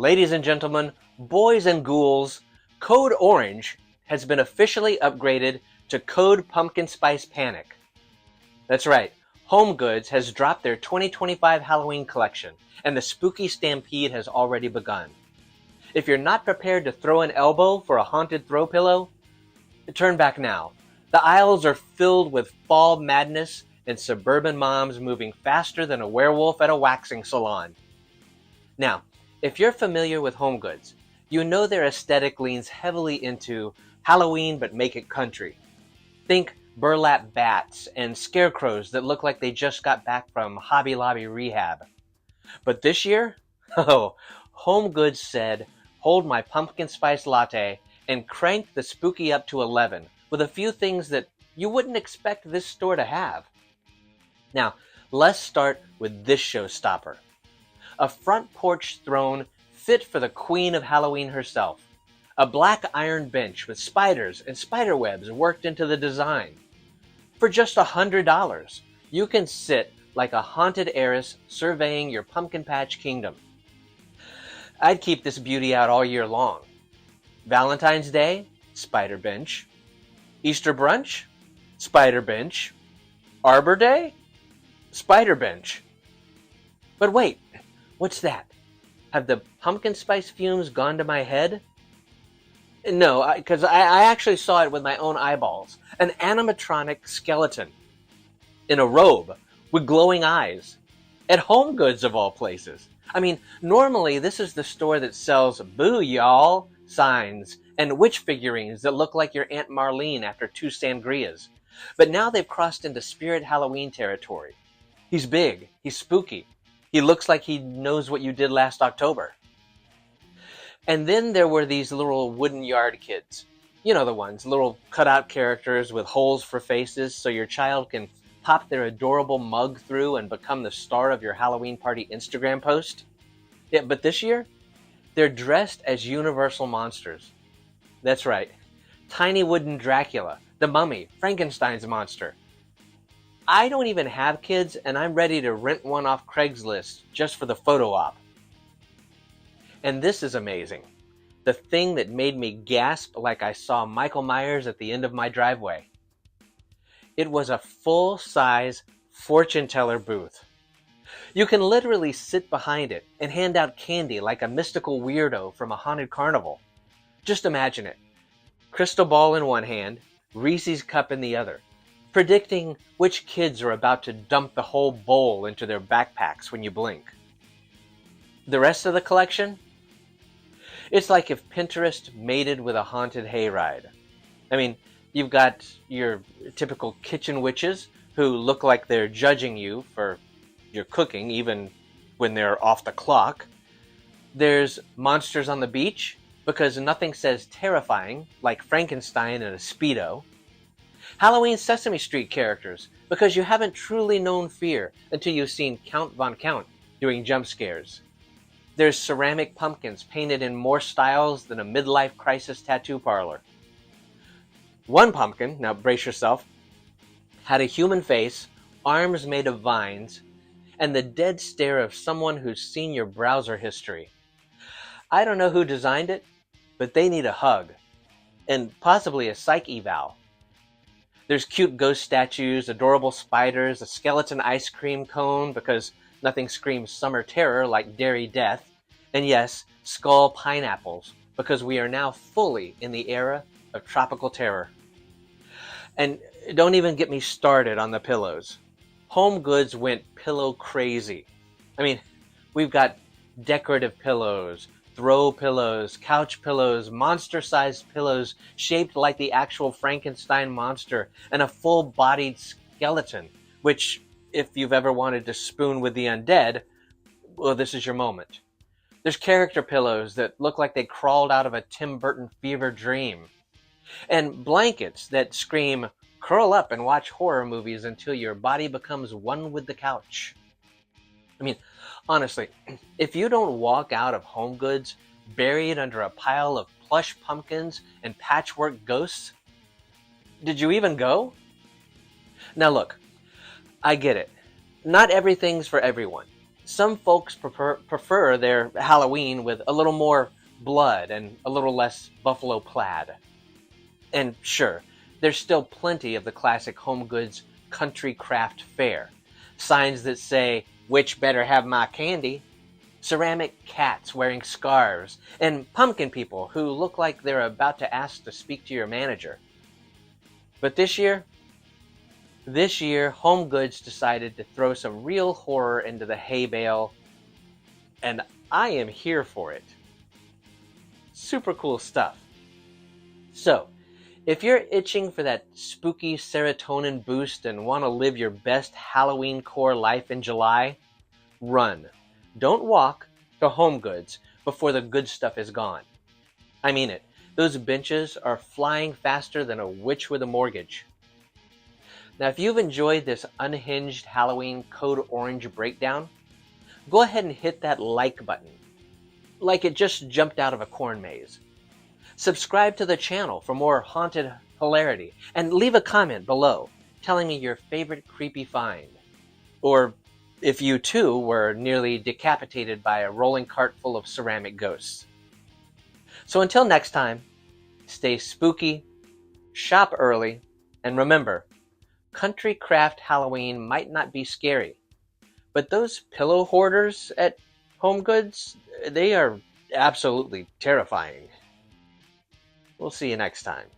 Ladies and gentlemen, boys and ghouls, Code Orange has been officially upgraded to Code Pumpkin Spice Panic. That's right, HomeGoods has dropped their 2025 Halloween collection, and the spooky stampede has already begun. If you're not prepared to throw an elbow for a haunted throw pillow, turn back now. The aisles are filled with fall madness and suburban moms moving faster than a werewolf at a waxing salon. Now, if you're familiar with HomeGoods, you know their aesthetic leans heavily into Halloween but make it country. Think burlap bats and scarecrows that look like they just got back from Hobby Lobby rehab. But this year, HomeGoods said, hold my pumpkin spice latte and crank the spooky up to 11 with a few things that you wouldn't expect this store to have. Now, let's start with this showstopper. A front porch throne fit for the queen of Halloween herself. A black iron bench with spiders and spider webs worked into the design. For just $100, you can sit like a haunted heiress surveying your pumpkin patch kingdom. I'd keep this beauty out all year long. Valentine's Day, spider bench. Easter brunch, spider bench. Arbor Day, spider bench. But wait, what's that? Have the pumpkin spice fumes gone to my head? No, because I actually saw it with my own eyeballs. An animatronic skeleton in a robe with glowing eyes at HomeGoods of all places. I mean, normally this is the store that sells "Boo y'all" signs and witch figurines that look like your Aunt Marlene after 2 sangrias. But now they've crossed into Spirit Halloween territory. He's big, he's spooky, he looks like he knows what you did last October. And then there were these little wooden yard kids. You know the ones, little cutout characters with holes for faces so your child can pop their adorable mug through and become the star of your Halloween party Instagram post. Yeah, but this year, they're dressed as universal monsters. That's right, tiny wooden Dracula, the Mummy, Frankenstein's monster. I don't even have kids, and I'm ready to rent one off Craigslist just for the photo op. And this is amazing. The thing that made me gasp like I saw Michael Myers at the end of my driveway. It was a full-size fortune teller booth. You can literally sit behind it and hand out candy like a mystical weirdo from a haunted carnival. Just imagine it. Crystal ball in one hand, Reese's cup in the other, predicting which kids are about to dump the whole bowl into their backpacks when you blink. The rest of the collection? It's like if Pinterest mated with a haunted hayride. I mean, you've got your typical kitchen witches who look like they're judging you for your cooking even when they're off the clock. There's monsters on the beach because nothing says terrifying like Frankenstein in a Speedo. Halloween Sesame Street characters because you haven't truly known fear until you've seen Count Von Count doing jump scares. There's ceramic pumpkins painted in more styles than a midlife crisis tattoo parlor. One pumpkin, now brace yourself, had a human face, arms made of vines, and the dead stare of someone who's seen your browser history. I don't know who designed it, but they need a hug, and possibly a psych eval. There's cute ghost statues, adorable spiders, a skeleton ice cream cone because nothing screams summer terror like dairy death, and yes, skull pineapples because we are now fully in the era of tropical terror. And don't even get me started on the pillows. HomeGoods went pillow crazy. I mean, we've got decorative pillows, throw pillows, couch pillows, monster-sized pillows shaped like the actual Frankenstein monster, and a full-bodied skeleton, which, if you've ever wanted to spoon with the undead, well, this is your moment. There's character pillows that look like they crawled out of a Tim Burton fever dream. And blankets that scream, curl up and watch horror movies until your body becomes one with the couch. I mean, honestly, if you don't walk out of HomeGoods buried under a pile of plush pumpkins and patchwork ghosts, did you even go? Now look, I get it. Not everything's for everyone. Some folks prefer their Halloween with a little more blood and a little less buffalo plaid. And sure, there's still plenty of the classic HomeGoods country craft fare. Signs that say, "Which better have my candy?" Ceramic cats wearing scarves, and pumpkin people who look like they're about to ask to speak to your manager. But this year, HomeGoods decided to throw some real horror into the hay bale, and I am here for it. Super cool stuff. So, if you're itching for that spooky serotonin boost and want to live your best Halloween core life in July, run. Don't walk to HomeGoods before the good stuff is gone. I mean it. Those benches are flying faster than a witch with a mortgage. Now, if you've enjoyed this unhinged Halloween Code Orange breakdown, go ahead and hit that like button, like it just jumped out of a corn maze. Subscribe to the channel for more haunted hilarity, and leave a comment below telling me your favorite creepy find. Or if you too were nearly decapitated by a rolling cart full of ceramic ghosts. So until next time, stay spooky, shop early, and remember, country craft Halloween might not be scary, but those pillow hoarders at HomeGoods, they are absolutely terrifying. We'll see you next time.